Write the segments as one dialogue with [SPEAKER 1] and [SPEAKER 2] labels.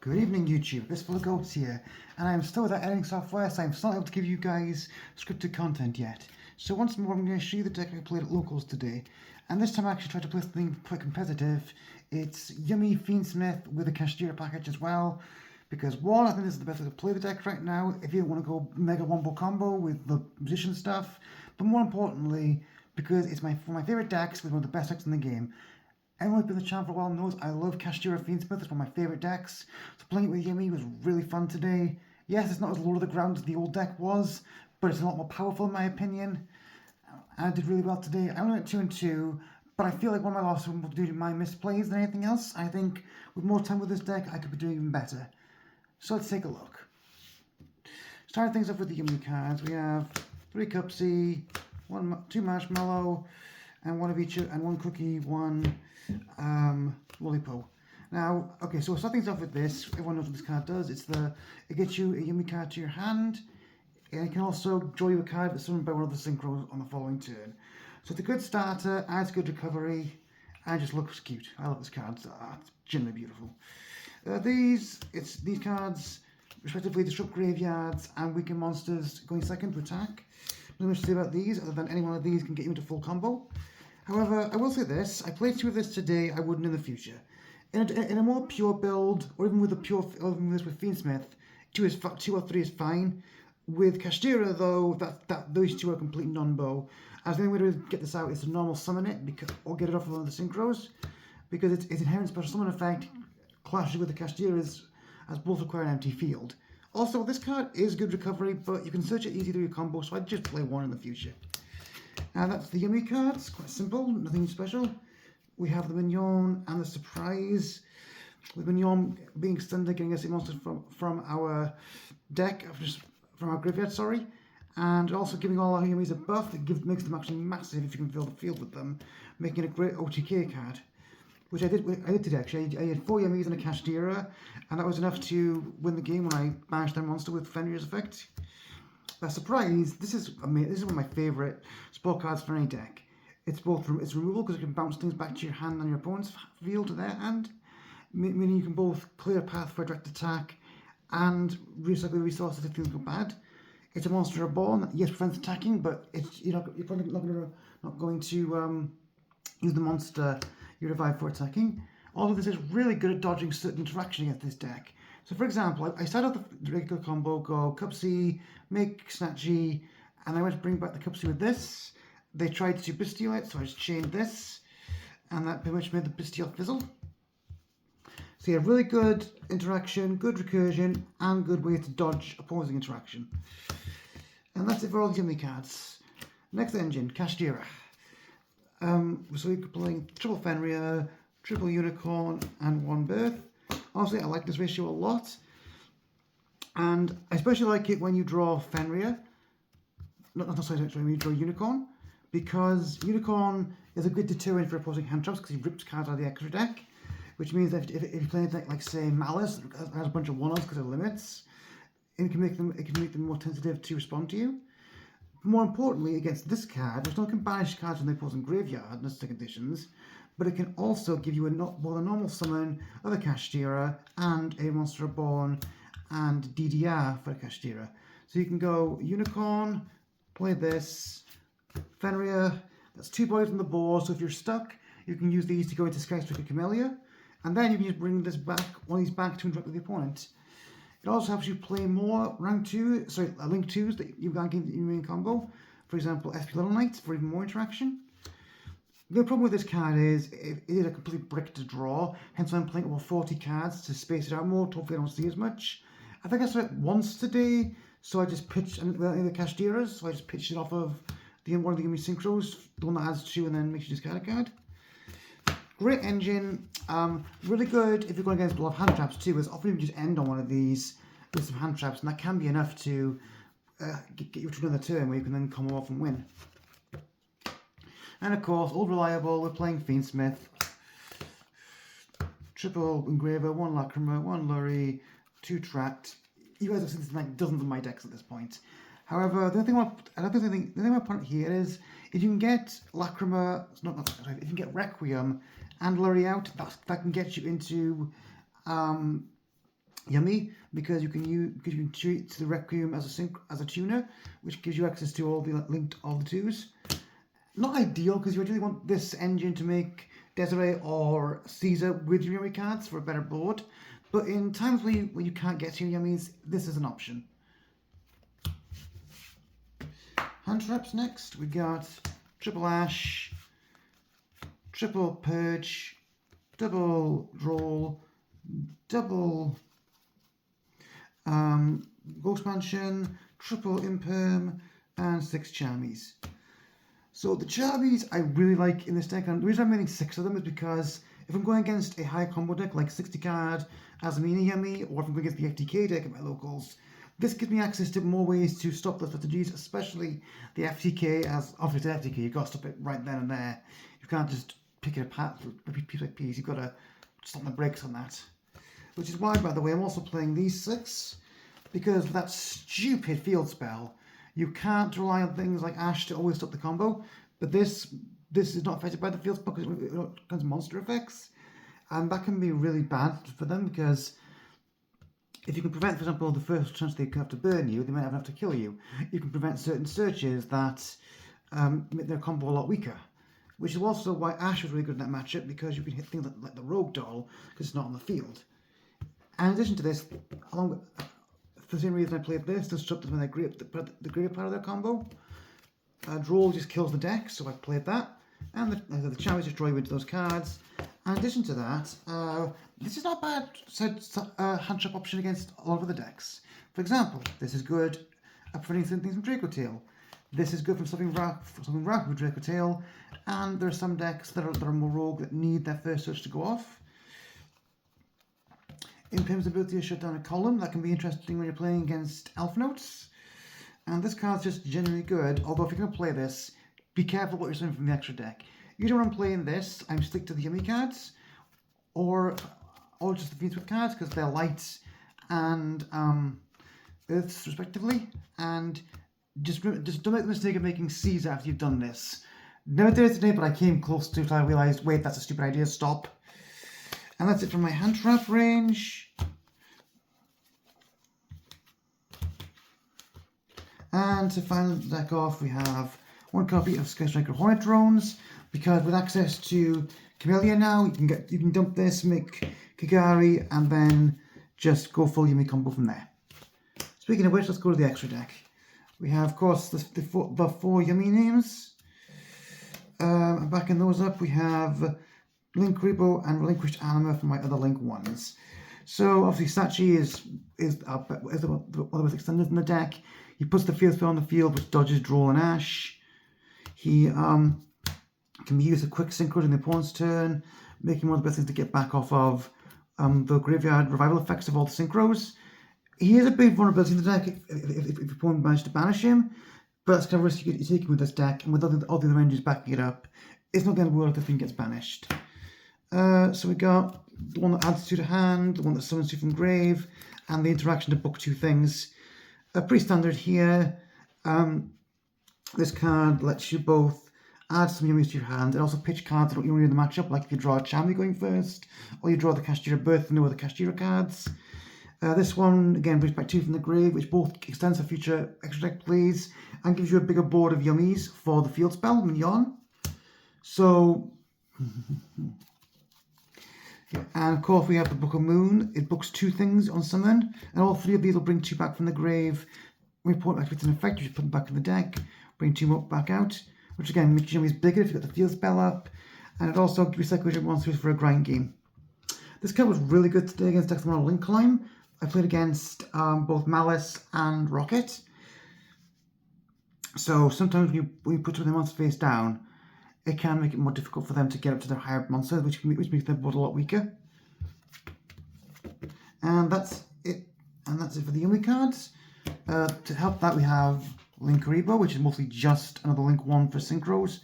[SPEAKER 1] Good evening, YouTube. This Full of Goats here, and I'm still without editing software, so I'm still not able to give you guys scripted content yet. So once more, I'm going to show you the deck I played at locals today, and this time I actually tried to play something quite competitive. It's Yummy Fiendsmith with a Kashtira package as well, because one, I think this is the best way to play the deck right now if you don't want to go mega wombo combo with the position stuff, but more importantly, because it's one of my favourite decks with one of the best decks in the game. Anyone who's been on the channel for a while knows I love Kashtira Fiendsmith. It's one of my favourite decks. So playing it with Yummy was really fun today. Yes, it's not as low to the ground as the old deck was, but it's a lot more powerful in my opinion. I did really well today. I only went 2-2, but I feel like one of my losses was due to my misplays than anything else. I think with more time with this deck, I could be doing even better. So let's take a look. Starting things off with the Yummy cards, we have 3 Cupsy, 2 Marshmallow, and 1 of each, and 1 Cookie, 1 Lollipop. Now, okay, so we'll start things off with this. Everyone knows what this card does. It gets you a Yummy card to your hand, and it can also draw you a card that's summoned by one of the synchros on the following turn. So it's a good starter, adds good recovery, and just looks cute. I love this card. It's genuinely beautiful. These cards respectively disrupt graveyards and weaken monsters going second to attack. Nothing much to say about these, other than any one of these can get you into full combo. However, I will say this, I played 2 of this today, I wouldn't in the future. In a more pure build, or even with Fiendsmith, 2 or 3 is fine. With Kashtira though, those 2 are complete non-bow. As the only way to get this out is to normal summon it, or get it off of one of the synchros, because its inherent special summon effect clashes with the Kashtira's, as both require an empty field. Also, this card is good recovery, but you can search it easy through your combo, so I'd just play 1 in the future. Now that's the Yummy cards, quite simple, nothing special. We have the Mignon and the Surprise, with Mignon being stunned, getting us a monster from our deck, from our graveyard, sorry, and also giving all our Yummies a buff that makes them actually massive if you can fill the field with them, making it a great OTK card. Which I did today actually. I had 4 Yummies and a Kashtira, and that was enough to win the game when I banished their monster with Fenrir's effect. Surprise, this is amazing. This is one of my favourite spell cards for any deck. It's it's removal because it can bounce things back to your hand and your opponent's field to their hand, meaning you can both clear a path for a direct attack and recycle the resources if things go bad. It's a monster reborn that yes prevents attacking, but you're probably not going to use the monster you revive for attacking. Although this is really good at dodging certain interaction against this deck. So for example, I started off the regular combo, go Cupsy, make Snatchy, and I went to bring back the Cupsy with this. They tried to Bestial it, so I just chained this, and that pretty much made the Bestial fizzle. So yeah, really good interaction, good recursion, and good way to dodge opposing interaction. And that's it for all the Yummy cards. Next engine, Kashtira. So we're playing triple Fenrir, triple Unicorn, and 1 Birth. Honestly, I like this ratio a lot, and I especially like it when you draw Fenrir. When you draw Unicorn, because Unicorn is a good deterrent for opposing hand traps because he rips cards out of the extra deck, which means that if you play a deck like say Malice that has a bunch of 1-offs because of limits, it can make them more tentative to respond to you. More importantly, against this card, which can banish cards from the opposing graveyard in certain conditions, but it can also give you both a normal summon of a Kashtira and a Monster Reborn and DDR for a Kashtira. So you can go Unicorn, play this, Fenrir, that's 2 bodies on the board, so if you're stuck, you can use these to go into Skystriker Camellia, and then you can just bring this back, one of these back to interact with the opponent. It also helps you play more Link 2s that you can get in your main combo. For example, SP Little Knights for even more interaction. The problem with this card is it is a complete brick to draw, hence I'm playing over 40 cards to space it out more, to hopefully I don't see as much. I think I saw it once today, so I just pitched, and the Kashtiras, so I just pitched it off of one of the Yummy Synchros, the one that has 2 and then makes you discard a card. Great engine, really good if you're going against a lot of hand traps too, because often you can just end on one of these with some hand traps, and that can be enough to get you to another turn where you can then come off and win. And of course, old reliable, we're playing Fiendsmith. Triple Engraver, 1 Lacrima, 1 Lurry, 2 Trapped. You guys have seen this in like dozens of my decks at this point. However, the thing I point here is if you can get Lacrima, if you can get Requiem and Lurry out, that can get you into Yummy, because you can treat the Requiem as a tuner, which gives you access to all the twos. Not ideal, because you ideally want this engine to make Desiree or Caesar with your Yummy cards for a better board. But in times when you can't get to your Yummies, this is an option. Hand traps next. We got triple Ash, triple Purge, double Roll, double Ghost Mansion, triple Imperm, and 6 Charmies. So the Charmies I really like in this deck, and the reason I'm making 6 of them is because if I'm going against a high combo deck like 60 card Azamina Yummy, or if I'm going against the FTK deck at my locals, this gives me access to more ways to stop the strategies, especially the FTK. As obviously the FTK, you've got to stop it right then and there. You can't just pick it apart piece by piece. You've got to stop the brakes on that. Which is why, by the way, I'm also playing these 6, because with that stupid field spell, you can't rely on things like Ash to always stop the combo. But this is not affected by the field spell because it comes monster effects, and that can be really bad for them, because if you can prevent, for example, the first chance they have to burn you, they might have to kill you. You can prevent certain searches that make their combo a lot weaker. Which is also why Ash was really good in that matchup, because you can hit things like the Rogue Doll because it's not on the field. And in addition to this, for the same reason I played this, to disrupt them when they the greater part of their combo. Droll just kills the deck, so I played that. And the Charmies destroy into those cards. And in addition to that, this is not a bad hand trap option against a lot of other decks. For example, this is good at preventing things from Draco Tail. This is good from something rock with Draco Tail. And there are some decks that are more rogue that need their first search to go off. Imperm's ability to shut down a column, that can be interesting when you're playing against Elf Notes. And this card's just genuinely good, although if you're going to play this, be careful what you're doing from the extra deck. Either when I'm playing this, I'm stick to the Yummy cards, or just the Fiendsmith cards, because they're light and Earths respectively. And just don't make the mistake of making Caesar after you've done this. Never did it today, but I came close to it until I realised, wait, that's a stupid idea, stop. And that's it from my hand trap range. And to final the deck off, we have 1 copy of Sky Striker Hornet Drones, because with access to Camellia now, you can dump this, make Kagari, and then just go full Yummy combo from there. Speaking of which, let's go to the extra deck. We have, of course, the 4 Yummy names. Backing those up, we have Link Repo and Relinquished Anima for my other Link ones. So obviously Sachi is one of the most extended in the deck. He puts the field spell on the field, which dodges Droll and Ash. He can be used a quick synchro in the opponent's turn, making one of the best things to get back off of the graveyard revival effects of all the synchros. He is a big vulnerability in the deck if your opponent manages to banish him, but that's kind of a risk you're taking with this deck, and with all the other ranges backing it up, it's not the end of the world if the thing gets banished. So we got the one that adds 2 to hand, the one that summons 2 from grave, and the interaction to book 2 things. Pretty standard here. This card lets you both add some Yummies to your hand and also pitch cards that don't really in the matchup, like if you draw a Charmy going first, or you draw the Kashtira Birth and no other Kashtira cards. This one, again, brings back 2 from the grave, which both extends for future extra deck plays and gives you a bigger board of Yummies for the field spell when you're on. So... Yeah, and of course we have the Book of Moon. It books 2 things on summon, and all 3 of these will bring 2 back from the grave. When you put it activates an effect, you just put them back in the deck, bring 2 more back out, which again makes your Yummies bigger if you've got the field spell up, and it also recycles your monsters for a grind game. This card was really good today against decks on Link Climb. I played against both Malice and Rocket. So sometimes when you put their monster face down, it can make it more difficult for them to get up to their higher monsters, which makes their board a lot weaker. And that's it. And that's it for the Yummy cards. To help that, we have Link Rebo, which is mostly just another Link 1 for synchros,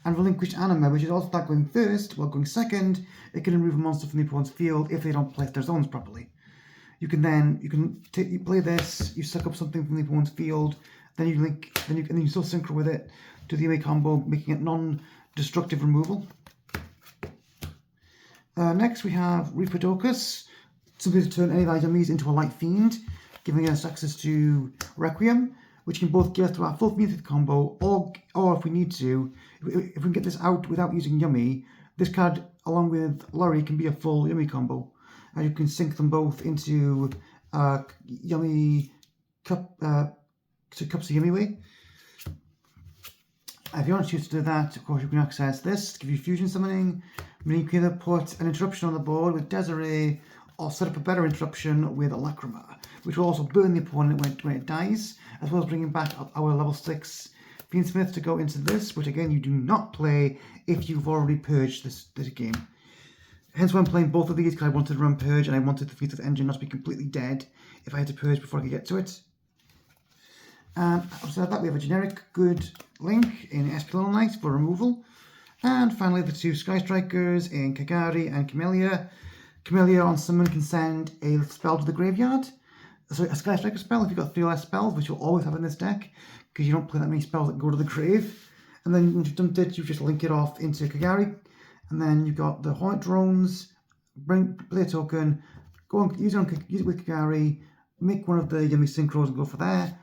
[SPEAKER 1] and Relinquished Anima, which is also that going first. While going second, it can remove a monster from the opponent's field if they don't place their zones properly. You play this, you suck up something from the opponent's field, then you still synchro with it to the Yummy combo, making it non-destructive removal. Next we have Reapodocus, simply to turn any of our yummies into a light fiend, giving us access to Requiem, which can both give us to our full fiend combo, or if we need to, if we can get this out without using Yummy, this card, along with Lurry, can be a full Yummy combo. And you can sync them both into Yummy cups of Yummy way. If you want to choose to do that, of course, you can access this to give you fusion summoning. You can either put an interruption on the board with Desiree, or set up a better interruption with Lacrima, which will also burn the opponent when it dies, as well as bringing back our level 6 Fiendsmith to go into this, which again you do not play if you've already purged this game. Hence why I'm playing both of these, because I wanted to run Purge and I wanted the Fiendsmith engine not to be completely dead if I had to Purge before I could get to it. And outside of that, we have a generic good Link in SP Little Knight for removal. And finally, the two Sky Strikers in Kagari and Camellia. Camellia on summon can send a spell to the graveyard. So a Sky Striker spell if you've got 3 less spells, which you'll always have in this deck, because you don't play that many spells that go to the grave. And then once you've dumped it, you just link it off into Kagari. And then you've got the Hornet Drones, play a token, use it with Kagari, make one of the Yummy Synchros and go for there.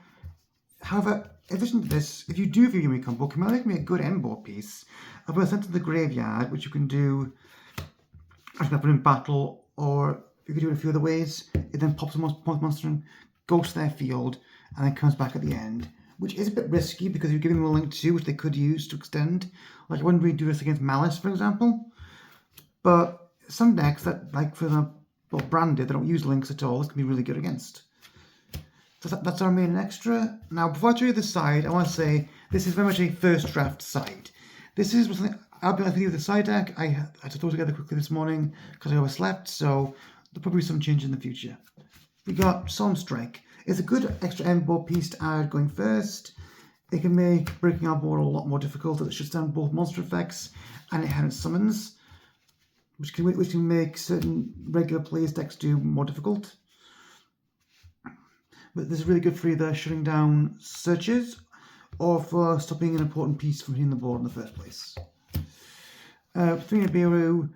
[SPEAKER 1] However, in addition to this, if you do have your Yummy combo, Camellia can be a good end board piece. I've been sent to the graveyard, which you can do actually put in battle, or you can do it a few other ways. It then pops a monster and goes to their field, and then comes back at the end, which is a bit risky because you're giving them a link too, which they could use to extend. Like I wouldn't really do this against Malice, for example. But some decks that, like for the branded, they don't use links at all. This can be really good against. So that's our main extra. Now, before I show you the side, I want to say this is very much a first draft side. This is something I'll be honest with you with the side deck. I had to throw together quickly this morning because I overslept, so there'll probably be some change in the future. We got Solemn Strike. It's a good extra end board piece to add going first. It can make breaking our board a lot more difficult as it shuts down both monster effects and inherent summons, which can make certain regular players' decks do more difficult. But this is really good for either shutting down searches or for stopping an important piece from hitting the board in the first place. Three Nibiru,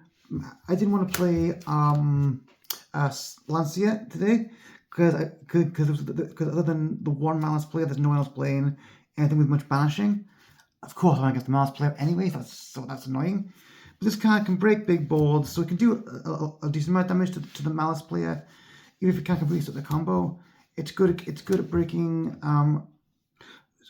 [SPEAKER 1] I didn't want to play Lancia today because other than the one Malice player, there's no one else playing anything with much banishing. Of course, I want to get the Malice player anyway, so that's annoying. But this card can break big boards, so it can do a decent amount of damage to the Malice player, even if it can't completely stop the combo. It's good at breaking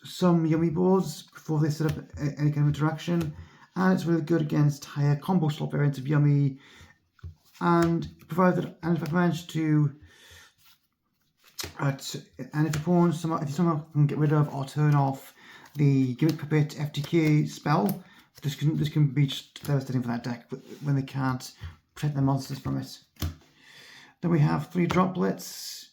[SPEAKER 1] some Yummy boards before they set up any kind of interaction, and it's really good against higher combo slot variants of Yummy. And provided, and if I manage to, and if you somehow can get rid of or turn off the Gimmick Puppet FTK spell, this can be just devastating for that deck when they can't protect their monsters from it. Then we have 3 droplets.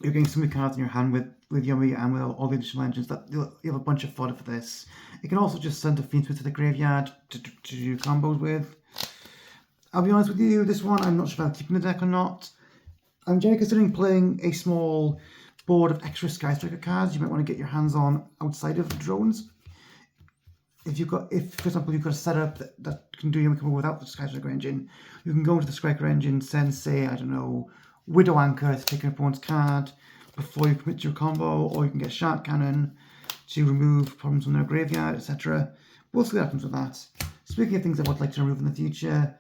[SPEAKER 1] You're getting so many cards in your hand with Yummy and with all the additional engines that you'll have a bunch of fodder for this. You can also just send a Fiendsmith to the graveyard to do combos with. I'll be honest with you, this one I'm not sure if I'm keeping the deck or not. I'm generally considering playing a small board of extra Sky Striker cards you might want to get your hands on outside of the drones. If for example you've got a setup that can do Yummy combo without the Sky Striker engine, you can go into the Striker engine, send, say, I don't know, Widow Anchor to take an opponent's card before you commit to your combo, or you can get Shark Cannon to remove problems from their graveyard, etc. We'll see what happens with that. Speaking of things I would like to remove in the future,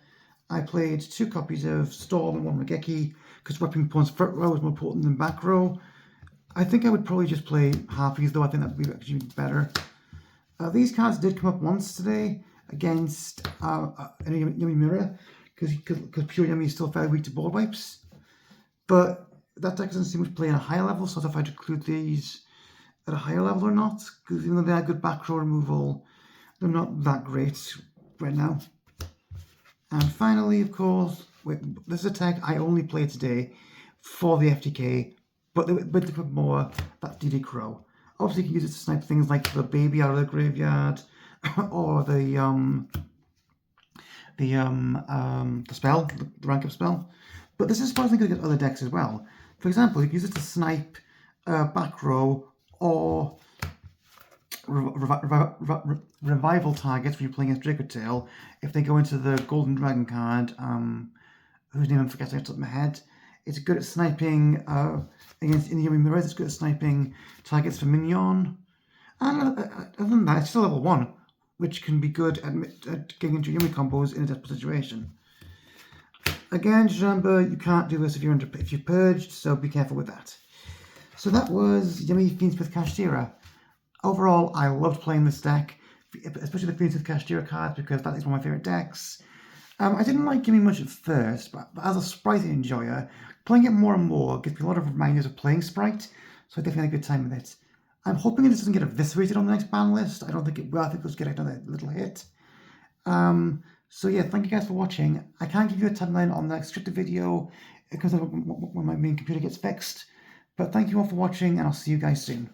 [SPEAKER 1] I played 2 copies of Storm and 1 Regeki because weapon opponent's front row is more potent than back row. I think I would probably just play Harpies though. I think that would be actually better. These cards did come up once today against Yummy Mirror because Pure Yummy is still fairly weak to board wipes. But that deck doesn't seem to play at a higher level, so if I'd include these at a higher level or not, because even though they have good back row removal, they're not that great right now. And finally, of course, this is a deck I only play today for the FTK, but to put more, that's DD Crow. Obviously, you can use it to snipe things like the baby out of the graveyard, or the spell, the rank up spell. But this is surprisingly good against other decks as well. For example, you can use it to snipe back row or revival targets when you're playing against Dracotail if they go into the Golden Dragon card whose name I'm forgetting off the top of my head. It's good at sniping against enemy mirrors. It's good at sniping targets for minion. And other than that, it's still level 1, which can be good at getting into yummy combos in a desperate situation. Again, just remember, you can't do this if you're purged, so be careful with that. So that was Yummy Fiendsmith Kashtira. Overall, I loved playing this deck, especially the Fiendsmith Kashtira cards, because that is one of my favourite decks. I didn't like Gimme much at first, but as a Sprite enjoyer, playing it more and more gives me a lot of reminders of playing Sprite, so I definitely had a good time with it. I'm hoping this doesn't get eviscerated on the next ban list. I don't think it will. I think it'll get another little hit. So yeah, thank you guys for watching. I can't give you a timeline on the next scripted video because when my main computer gets fixed. But thank you all for watching, and I'll see you guys soon.